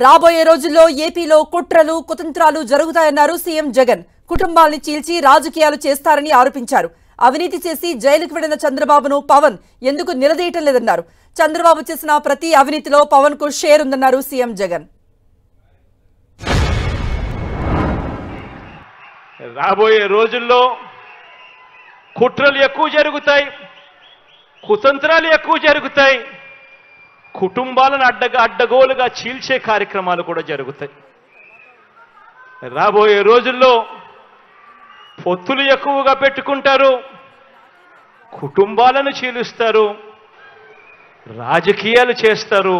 రాబోయే రోజుల్లో ఏపీలో కుట్రలు కుతంత్రాలు జరుగుతాయన్నారు సీఎం జగన్. కుటుంబాల్ని చీల్చి రాజకీయాలు చేస్తారని ఆరోపించారు. అవినీతి చేసి జైలుకు వెళ్లిన చంద్రబాబును పవన్ ఎందుకు నిలదీయటం లేదన్నారు. చంద్రబాబు చేసిన ప్రతి అవినీతిలో పవన్ కు షేర్ ఉందన్నారు సీఎం జగన్. రాబోయే రోజుల్లో కుట్రలు ఎక్కువ జరుగుతాయి, కుతంత్రాలు ఎక్కువ జరుగుతాయి, కుటుంబాలను అడ్డగోలుగా చీల్చే కార్యక్రమాలు కూడా జరుగుతాయి. రాబోయే రోజుల్లో పొత్తులు ఎక్కువగా పెట్టుకుంటారు, కుటుంబాలను చీలుస్తారు, రాజకీయాలు చేస్తారు,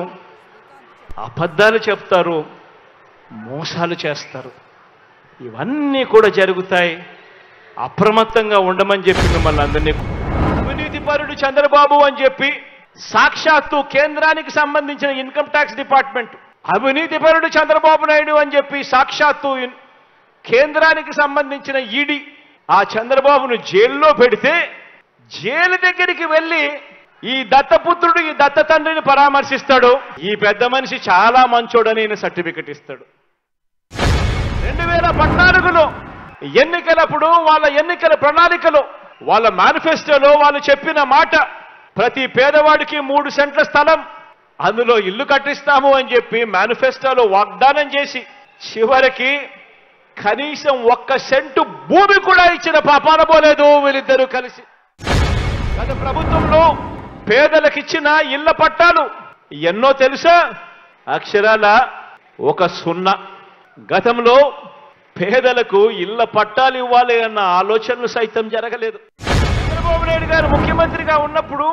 అబద్ధాలు చెప్తారు, మోసాలు చేస్తారు. ఇవన్నీ కూడా జరుగుతాయి. అప్రమత్తంగా ఉండమని చెప్పి మిమ్మల్ని అందరినీ, అవినీతిపరుడు చంద్రబాబు అని చెప్పి సాక్షాత్తు కేంద్రానికి సంబంధించిన ఇన్కమ్ ట్యాక్స్ డిపార్ట్మెంట్ అవినీతిపరుడు చంద్రబాబు నాయుడు అని చెప్పి సాక్షాత్తు కేంద్రానికి సంబంధించిన ఈడీ ఆ చంద్రబాబును జైల్లో పెడితే జైలు దగ్గరికి వెళ్ళి ఈ దత్తపుత్రుడు ఈ దత్త తండ్రిని పరామర్శిస్తాడు. ఈ పెద్ద మనిషి చాలా మంచోడని సర్టిఫికెట్ ఇస్తాడు. 2014లో ఎన్నికలప్పుడు వాళ్ళ ఎన్నికల ప్రణాళికలో వాళ్ళ మేనిఫెస్టోలో వాళ్ళు చెప్పిన మాట, ప్రతి పేదవాడికి 3 సెంట్ల స్థలం, అందులో ఇల్లు కట్టిస్తాము అని చెప్పి మేనిఫెస్టోలో వాగ్దానం చేసి చివరికి కనీసం 1 సెంటు భూమి కూడా ఇచ్చిన పాపాన పోలేదు వీళ్ళిద్దరూ కలిసి. గత ప్రభుత్వంలో పేదలకిచ్చిన ఇళ్ల పట్టాలు ఎన్నో తెలుసా? అక్షరాల 0. గతంలో పేదలకు ఇళ్ల పట్టాలు ఇవ్వాలి అన్న ఆలోచనలు సైతం జరగలేదు. చంద్రబాబు నాయుడు గారు ముఖ్యమంత్రిగా ఉన్నప్పుడు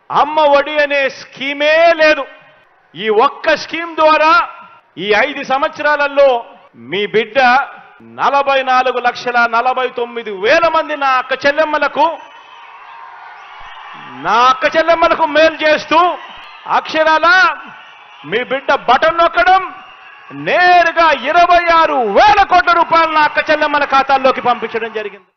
అమ్మ ఒడి అనే స్కీమే లేదు. ఈ ఒక్క స్కీమ్ ద్వారా ఈ 5 సంవత్సరాలలో మీ బిడ్డ 44,49,000 మంది నా అక్క చెల్లెమ్మలకు మేలు చేస్తూ అక్షరాల మీ బిడ్డ బటన్ నొక్కడం నేరుగా 26,000 కోట్ల రూపాయలు నా అక్క చెల్లెమ్మల ఖాతాల్లోకి పంపించడం జరిగింది.